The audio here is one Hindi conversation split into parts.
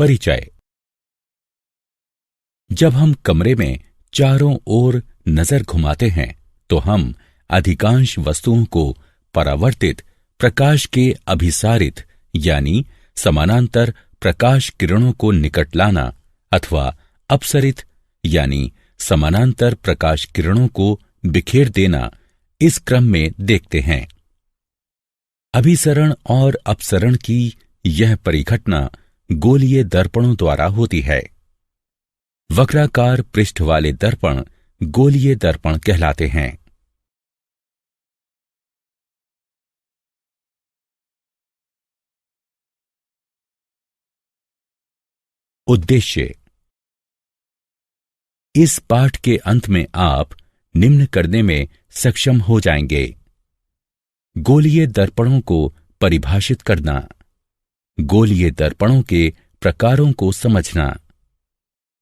परिचय। जब हम कमरे में चारों ओर नजर घुमाते हैं तो हम अधिकांश वस्तुओं को परावर्तित प्रकाश के अभिसारित यानी समानांतर प्रकाश किरणों को निकट लाना अथवा अपसरित यानी समानांतर प्रकाश किरणों को बिखेर देना इस क्रम में देखते हैं। अभिसरण और अपसरण की यह परिघटना गोलीय दर्पणों द्वारा होती है। वक्राकार पृष्ठ वाले दर्पण गोलीय दर्पण कहलाते हैं। उद्देश्य। इस पाठ के अंत में आप निम्न करने में सक्षम हो जाएंगे। गोलीय दर्पणों को परिभाषित करना, गोलीय दर्पणों के प्रकारों को समझना,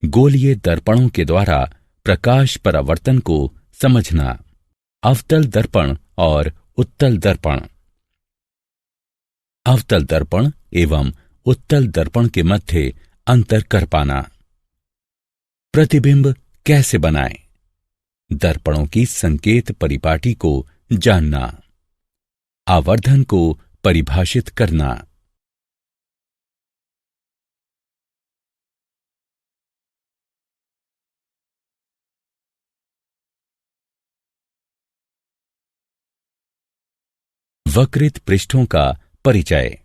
गोलीय दर्पणों के द्वारा प्रकाश परावर्तन को समझना, अवतल दर्पण और उत्तल दर्पण, अवतल दर्पण एवं उत्तल दर्पण के मध्य अंतर कर पाना, प्रतिबिंब कैसे बनाएं, दर्पणों की संकेत परिपाटी को जानना, आवर्धन को परिभाषित करना। वक्रित पृष्ठों का परिचय।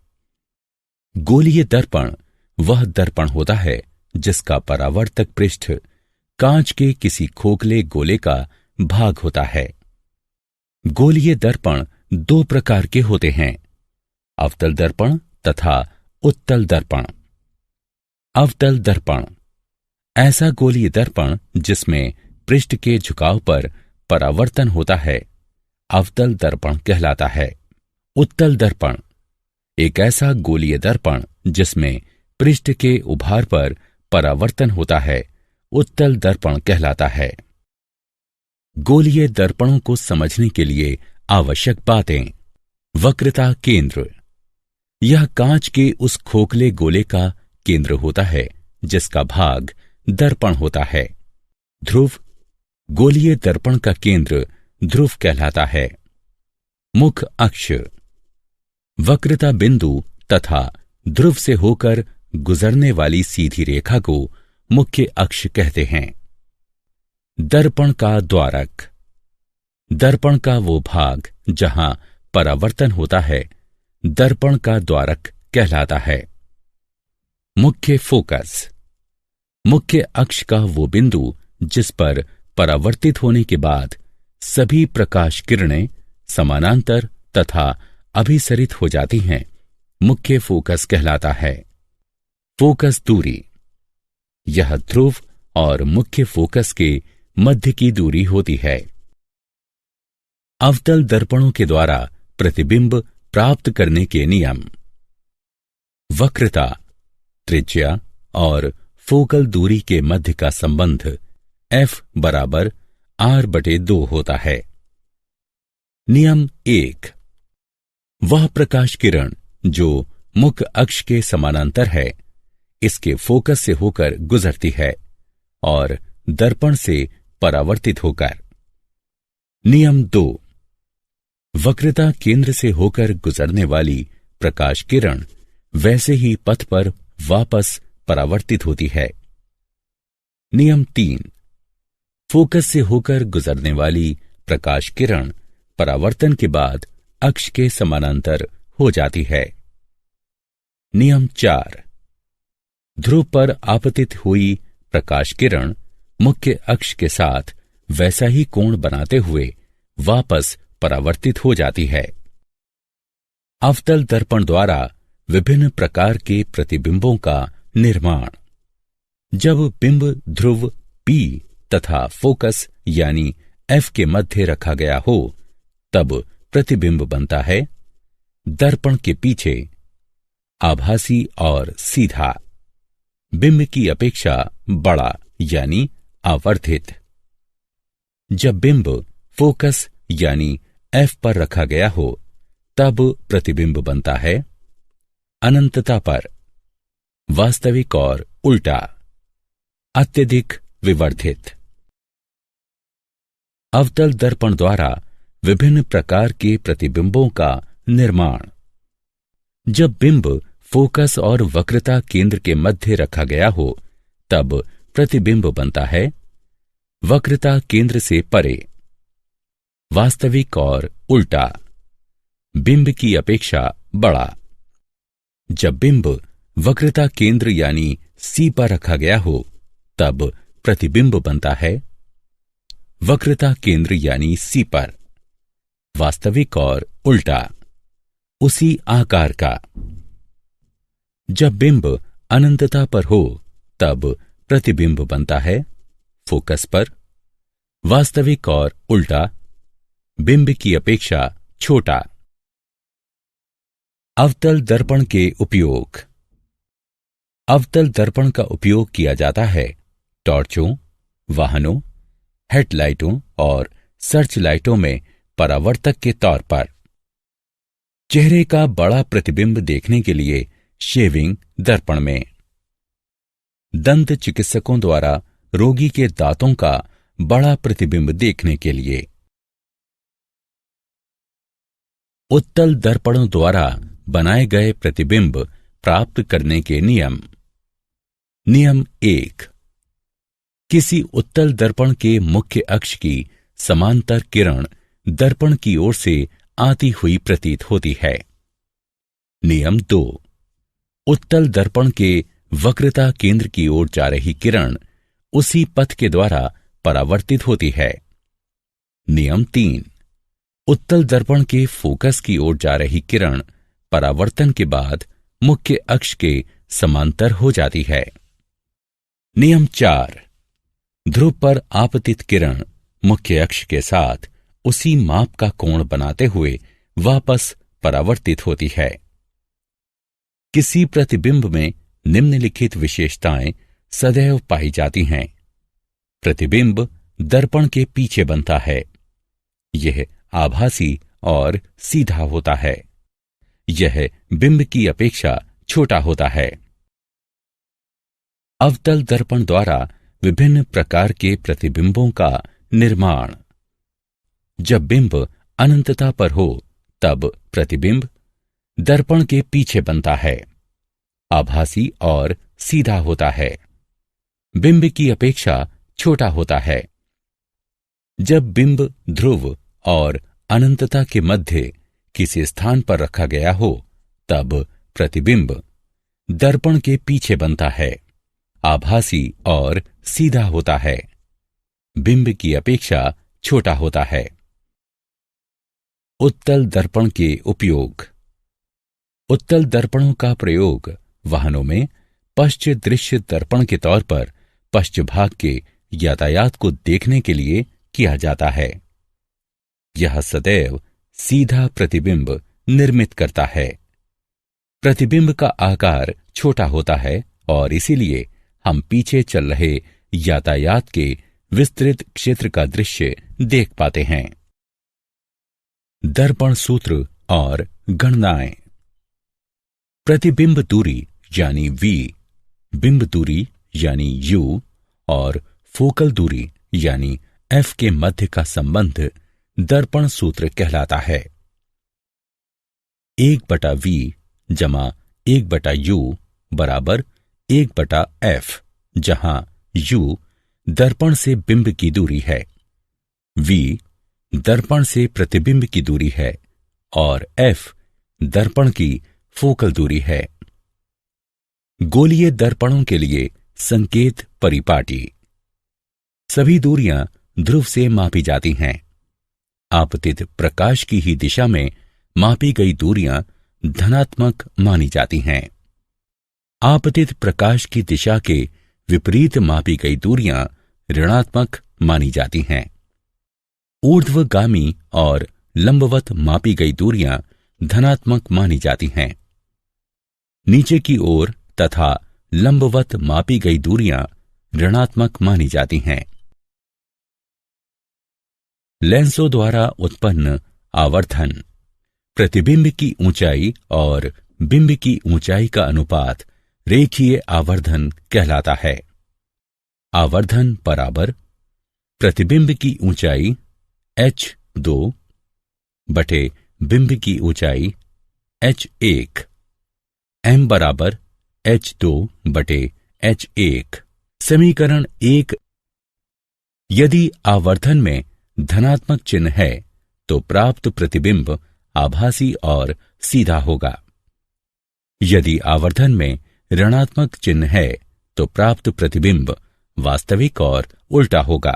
गोलीय दर्पण वह दर्पण होता है जिसका परावर्तक पृष्ठ कांच के किसी खोखले गोले का भाग होता है। गोलीय दर्पण दो प्रकार के होते हैं, अवतल दर्पण तथा उत्तल दर्पण। अवतल दर्पण ऐसा गोलीय दर्पण जिसमें पृष्ठ के झुकाव पर परावर्तन होता है, अवतल दर्पण कहलाता है। उत्तल दर्पण एक ऐसा गोलीय दर्पण जिसमें पृष्ठ के उभार पर परावर्तन होता है, उत्तल दर्पण कहलाता है। गोलीय दर्पणों को समझने के लिए आवश्यक बातें। वक्रता केंद्र, यह कांच के उस खोखले गोले का केंद्र होता है जिसका भाग दर्पण होता है। ध्रुव, गोलीय दर्पण का केंद्र ध्रुव कहलाता है। मुख अक्ष, वक्रता बिंदु तथा ध्रुव से होकर गुजरने वाली सीधी रेखा को मुख्य अक्ष कहते हैं। दर्पण का द्वारक, दर्पण का वो भाग जहां परावर्तन होता है, दर्पण का द्वारक कहलाता है। मुख्य फोकस, मुख्य अक्ष का वो बिंदु जिस पर परावर्तित होने के बाद सभी प्रकाश किरणें समानांतर तथा अभिसरित हो जाती हैं, मुख्य फोकस कहलाता है। फोकस दूरी, यह ध्रुव और मुख्य फोकस के मध्य की दूरी होती है। अवतल दर्पणों के द्वारा प्रतिबिंब प्राप्त करने के नियम। वक्रता, त्रिज्या और फोकल दूरी के मध्य का संबंध F बराबर R/2 होता है। नियम 1, वह प्रकाश किरण जो मुख्य अक्ष के समानांतर है, इसके फोकस से होकर गुजरती है और दर्पण से परावर्तित होकर। नियम 2, वक्रता केंद्र से होकर गुजरने वाली प्रकाश किरण वैसे ही पथ पर वापस परावर्तित होती है। नियम 3, फोकस से होकर गुजरने वाली प्रकाश किरण परावर्तन के बाद अक्ष के समानांतर हो जाती है। नियम 4, ध्रुव पर आपतित हुई प्रकाश किरण मुख्य अक्ष के साथ वैसा ही कोण बनाते हुए वापस परावर्तित हो जाती है। अवतल दर्पण द्वारा विभिन्न प्रकार के प्रतिबिंबों का निर्माण। जब बिंब ध्रुव P तथा फोकस यानी F के मध्य रखा गया हो, तब प्रतिबिंब बनता है दर्पण के पीछे, आभासी और सीधा, बिंब की अपेक्षा बड़ा यानी आवर्धित। जब बिंब फोकस यानी F पर रखा गया हो, तब प्रतिबिंब बनता है अनंतता पर, वास्तविक और उल्टा, अत्यधिक विवर्धित। अवतल दर्पण द्वारा विभिन्न प्रकार के प्रतिबिंबों का निर्माण। जब बिंब फोकस और वक्रता केंद्र के मध्य रखा गया हो तब प्रतिबिंब बनता है वक्रता केंद्र से परे। वास्तविक और उल्टा, बिंब की अपेक्षा बड़ा। जब बिंब वक्रता केंद्र यानी सी पर रखा गया हो तब प्रतिबिंब बनता है वक्रता केंद्र यानी सी पर। वास्तविक और उल्टा, उसी आकार का। जब बिंब अनंतता पर हो तब प्रतिबिंब बनता है फोकस पर। वास्तविक और उल्टा, बिंब की अपेक्षा छोटा। अवतल दर्पण के उपयोग। अवतल दर्पण का उपयोग किया जाता है टॉर्चों, वाहनों, हेडलाइटों और सर्च लाइटों में परावर्तक के तौर पर। चेहरे का बड़ा प्रतिबिंब देखने के लिए शेविंग दर्पण में। दंत चिकित्सकों द्वारा रोगी के दांतों का बड़ा प्रतिबिंब देखने के लिए। उत्तल दर्पणों द्वारा बनाए गए प्रतिबिंब प्राप्त करने के नियम। नियम 1। किसी उत्तल दर्पण के मुख्य अक्ष की समांतर किरण दर्पण की ओर से आती हुई प्रतीत होती है। नियम 2। उत्तल दर्पण के वक्रता केंद्र की ओर जा रही किरण उसी पथ के द्वारा परावर्तित होती है। नियम 3। उत्तल दर्पण के फोकस की ओर जा रही किरण परावर्तन के बाद मुख्य अक्ष के समांतर हो जाती है। नियम 4। ध्रुव पर आपतित किरण मुख्य अक्ष के साथ उसी माप का कोण बनाते हुए वापस परावर्तित होती है। किसी प्रतिबिंब में निम्नलिखित विशेषताएं सदैव पाई जाती हैं। प्रतिबिंब दर्पण के पीछे बनता है। यह आभासी और सीधा होता है। यह बिंब की अपेक्षा छोटा होता है। अवतल दर्पण द्वारा विभिन्न प्रकार के प्रतिबिंबों का निर्माण। जब बिंब अनंतता पर हो तब प्रतिबिंब दर्पण के पीछे बनता है, आभासी और सीधा होता है, बिंब की अपेक्षा छोटा होता है। जब बिंब ध्रुव और अनंतता के मध्य किसी स्थान पर रखा गया हो तब प्रतिबिंब दर्पण के पीछे बनता है, आभासी और सीधा होता है, बिंब की अपेक्षा छोटा होता है। उत्तल दर्पण के उपयोग। उत्तल दर्पणों का प्रयोग वाहनों में पश्च दृश्य दर्पण के तौर पर पश्च भाग के यातायात को देखने के लिए किया जाता है। यह सदैव सीधा प्रतिबिंब निर्मित करता है। प्रतिबिंब का आकार छोटा होता है और इसीलिए हम पीछे चल रहे यातायात के विस्तृत क्षेत्र का दृश्य देख पाते हैं। दर्पण सूत्र और गणनाएं। प्रतिबिंब दूरी यानी v, बिंब दूरी यानी u और फोकल दूरी यानी f के मध्य का संबंध दर्पण सूत्र कहलाता है। 1/v जमा 1/u बराबर 1/f, जहां u दर्पण से बिंब की दूरी है, v दर्पण से प्रतिबिंब की दूरी है और f दर्पण की फोकल दूरी है। गोलीय दर्पणों के लिए संकेत परिपाटी। सभी दूरियां ध्रुव से मापी जाती हैं। आपतित प्रकाश की ही दिशा में मापी गई दूरियां धनात्मक मानी जाती हैं। आपतित प्रकाश की दिशा के विपरीत मापी गई दूरियां ऋणात्मक मानी जाती हैं। ऊर्ध्वगामी और लंबवत मापी गई दूरियां धनात्मक मानी जाती हैं। नीचे की ओर तथा लंबवत मापी गई दूरियां ऋणात्मक मानी जाती हैं। लेंसों द्वारा उत्पन्न आवर्धन। प्रतिबिंब की ऊंचाई और बिंब की ऊंचाई का अनुपात रेखीय आवर्धन कहलाता है। आवर्धन बराबर प्रतिबिंब की ऊंचाई h2 बटे बिंब की ऊंचाई h1, m बराबर h2 बटे h1। समीकरण 1। यदि आवर्धन में धनात्मक चिन्ह है तो प्राप्त प्रतिबिंब आभासी और सीधा होगा। यदि आवर्धन में ऋणात्मक चिन्ह है तो प्राप्त प्रतिबिंब वास्तविक और उल्टा होगा।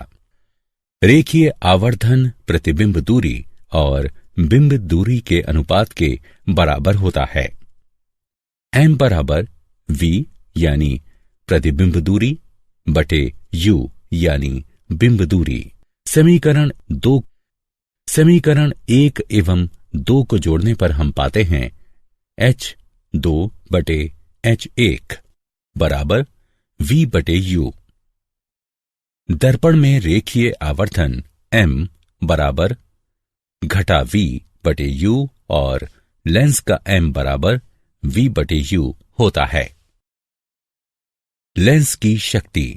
रेखीय आवर्धन प्रतिबिंब दूरी और बिंब दूरी के अनुपात के बराबर होता है। m बराबर v यानी प्रतिबिंब दूरी बटे u यानी बिंब दूरी। समीकरण 1 एवं 2 को जोड़ने पर हम पाते हैं h2 बटे h1 बराबर v बटे u। दर्पण में रेखीय आवर्धन m बराबर घटा v बटे u और लेंस का m बराबर v बटे u होता है। लेंस की शक्ति।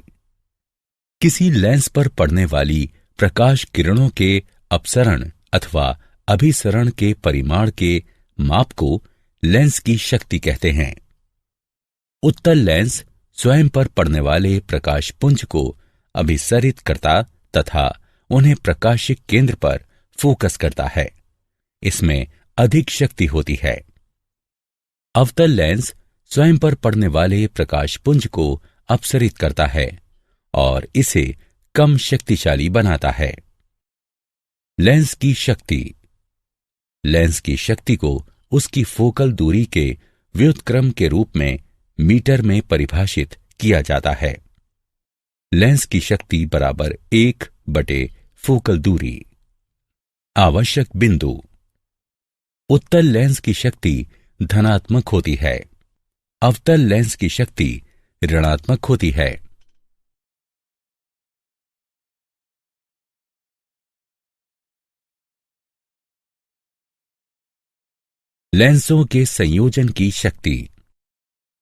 किसी लेंस पर पड़ने वाली प्रकाश किरणों के अपसरण अथवा अभिसरण के परिमाण के माप को लेंस की शक्ति कहते हैं। उत्तल लेंस स्वयं पर पड़ने वाले प्रकाश पुंज को अभिसरित करता तथा उन्हें प्रकाशिक केंद्र पर फोकस करता है। इसमें अधिक शक्ति होती है। अवतल लेंस स्वयं पर पड़ने वाले प्रकाश पुंज को अपसरित करता है और इसे कम शक्तिशाली बनाता है। लेंस की शक्ति। लेंस की शक्ति को उसकी फोकल दूरी के व्युत्क्रम के रूप में मीटर में परिभाषित किया जाता है। लेंस की शक्ति बराबर 1 बटे फोकल दूरी। आवश्यक बिंदु। उत्तल लेंस की शक्ति धनात्मक होती है। अवतल लेंस की शक्ति ऋणात्मक होती है। लेंसों के संयोजन की शक्ति।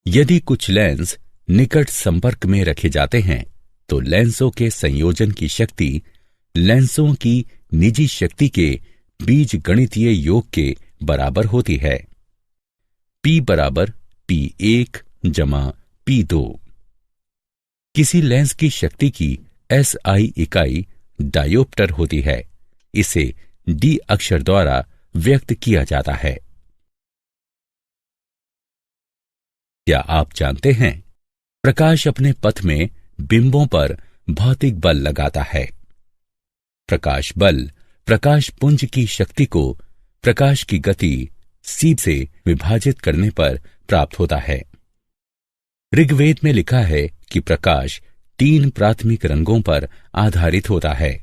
यदि कुछ लेंस निकट संपर्क में रखे जाते हैं तो लेंसों के संयोजन की शक्ति लेंसों की निजी शक्ति के बीजगणितीय योग के बराबर होती है। P बराबर P1 जमा P2। किसी लेंस की शक्ति की SI इकाई डायोप्टर होती है। इसे D अक्षर द्वारा व्यक्त किया जाता है। क्या आप जानते हैं प्रकाश अपने पथ में बिंबों पर भौतिक बल लगाता है। प्रकाश बल प्रकाश पुंज की शक्ति को प्रकाश की गति c से विभाजित करने पर प्राप्त होता है। ऋग्वेद में लिखा है कि प्रकाश 3 प्राथमिक रंगों पर आधारित होता है।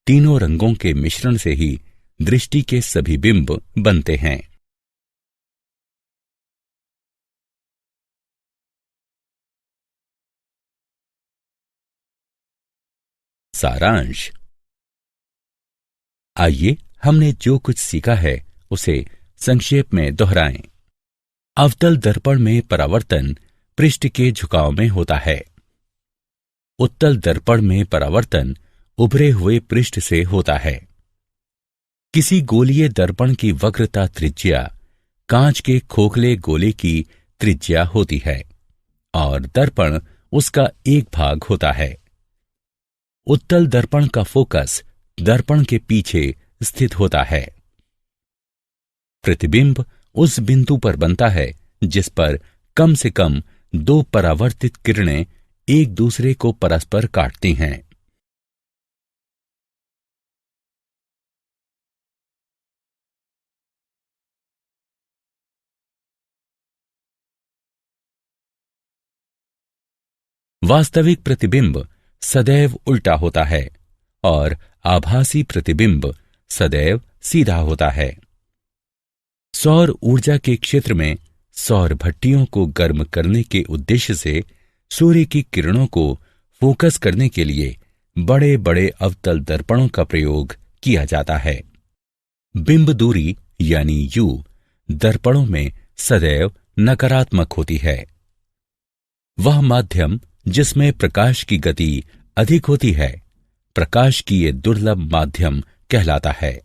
तीनों रंगों के मिश्रण से ही दृष्टि के सभी बिंब बनते हैं। सारांश। आइए हमने जो कुछ सीखा है उसे संक्षेप में दोहराएं। अवतल दर्पण में परावर्तन पृष्ठ के झुकाव में होता है। उत्तल दर्पण में परावर्तन उभरे हुए पृष्ठ से होता है। किसी गोलीय दर्पण की वक्रता त्रिज्या कांच के खोखले गोले की त्रिज्या होती है और दर्पण उसका एक भाग होता है। उत्तल दर्पण का फोकस दर्पण के पीछे स्थित होता है। प्रतिबिंब उस बिंदु पर बनता है जिस पर कम से कम 2 परावर्तित किरणें एक दूसरे को परस्पर काटती हैं। वास्तविक प्रतिबिंब सदैव उल्टा होता है और आभासी प्रतिबिंब सदैव सीधा होता है। सौर ऊर्जा के क्षेत्र में सौर भट्टियों को गर्म करने के उद्देश्य से सूर्य की किरणों को फोकस करने के लिए बड़े बड़े अवतल दर्पणों का प्रयोग किया जाता है। बिंब दूरी यानी U दर्पणों में सदैव नकारात्मक होती है। वह माध्यम जिसमें प्रकाश की गति अधिक होती है प्रकाश की ये दुर्लभ माध्यम कहलाता है।